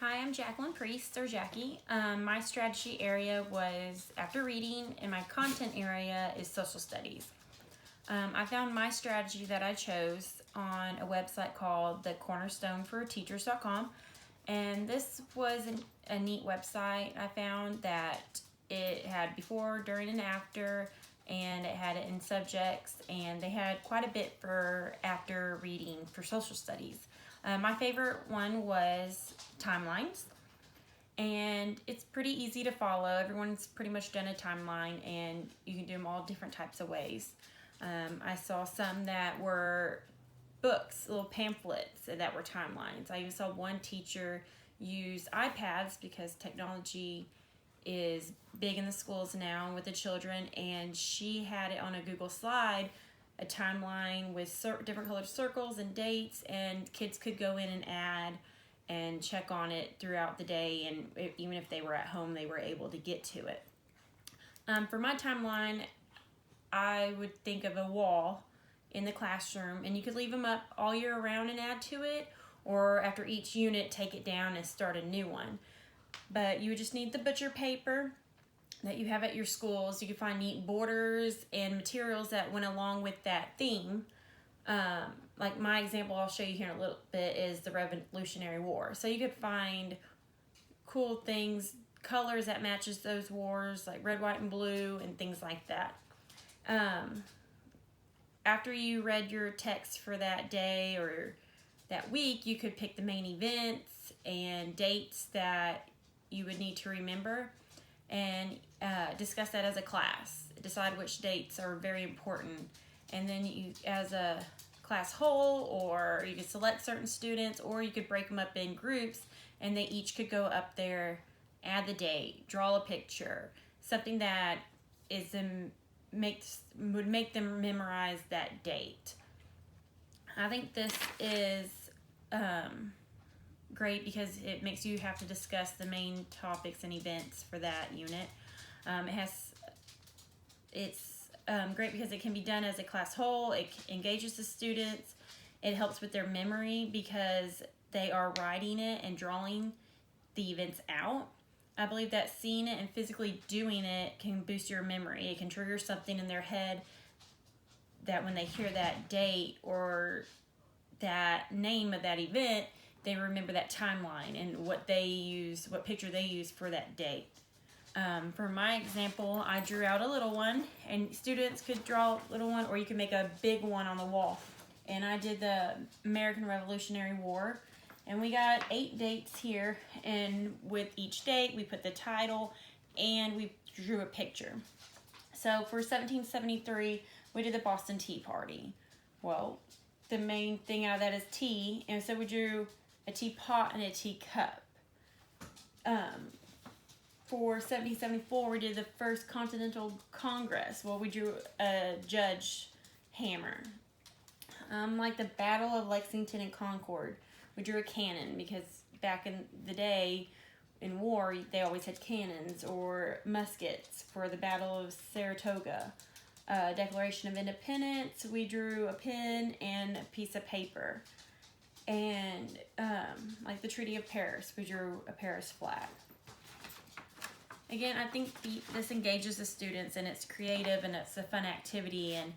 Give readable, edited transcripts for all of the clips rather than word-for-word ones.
Hi, I'm Jacqueline Priest, or Jackie. My strategy area was after reading, and my content area is social studies. I found my strategy that I chose on a website called the cornerstoneforteachers.com, and this was a neat website. I found that it had before, during, and after, and it had it in subjects, and they had quite a bit for after reading for social studies. My favorite one was timelines, and it's pretty easy to follow. Everyone's pretty much done a timeline, and you can do them all different types of ways. I saw some that were books, little pamphlets that were timelines. I even saw one teacher use iPads because technology is big in the schools now with the children, and she had it on a Google slide, a timeline with different colored circles and dates, and kids could go in and add and check on it throughout the day, and even if they were at home, they were able to get to it. For my timeline, I would think of a wall in the classroom, and you could leave them up all year around and add to it, or after each unit, take it down and start a new one. But you would just need the butcher paper that you have at your schools. You can find neat borders and materials that went along with that theme. Like my example I'll show you here in a little bit is the Revolutionary War. So you could find cool things, colors that matches those wars, like red, white, and blue, and things like that. After you read your text for that day or that week, you could pick the main events and dates that you would need to remember, and discuss that as a class. Decide which dates are very important, and then you, as a class whole, or you could select certain students, or you could break them up in groups, and they each could go up there, add the date, draw a picture, something that is would make them memorize that date. I think this is great because it makes you have to discuss the main topics and events for that unit. It's great because it can be done as a class whole. It engages the students. It helps with their memory because they are writing it and drawing the events out. I believe that seeing it and physically doing it can boost your memory. It can trigger something in their head that when they hear that date or that name of that event, they remember that timeline and what picture they use for that date. For my example, I drew out a little one, and students could draw a little one, or you could make a big one on the wall. And I did the American Revolutionary War, and we got 8 dates here, and with each date, we put the title, and we drew a picture. So for 1773, we did the Boston Tea Party. Well, the main thing out of that is tea, and so we drew a teapot and a teacup. For 1774, we did the First Continental Congress. Well, we drew a judge hammer. Like the Battle of Lexington and Concord, we drew a cannon because back in the day, in war, they always had cannons or muskets for the Battle of Saratoga. Declaration of Independence, we drew a pen and a piece of paper. And like the Treaty of Paris, we drew a Paris flag. Again, I think this engages the students, and it's creative, and it's a fun activity, and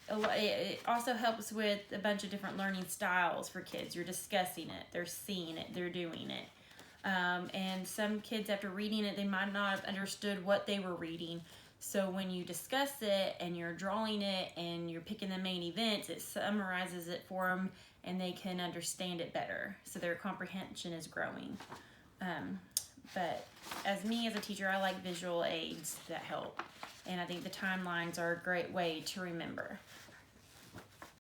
it also helps with a bunch of different learning styles for kids. You're discussing it, they're seeing it, they're doing it. And some kids, after reading it, they might not have understood what they were reading. So when you discuss it and you're drawing it and you're picking the main events, it summarizes it for them, and they can understand it better. So their comprehension is growing. But as a teacher, I like visual aids that help. And I think the timelines are a great way to remember.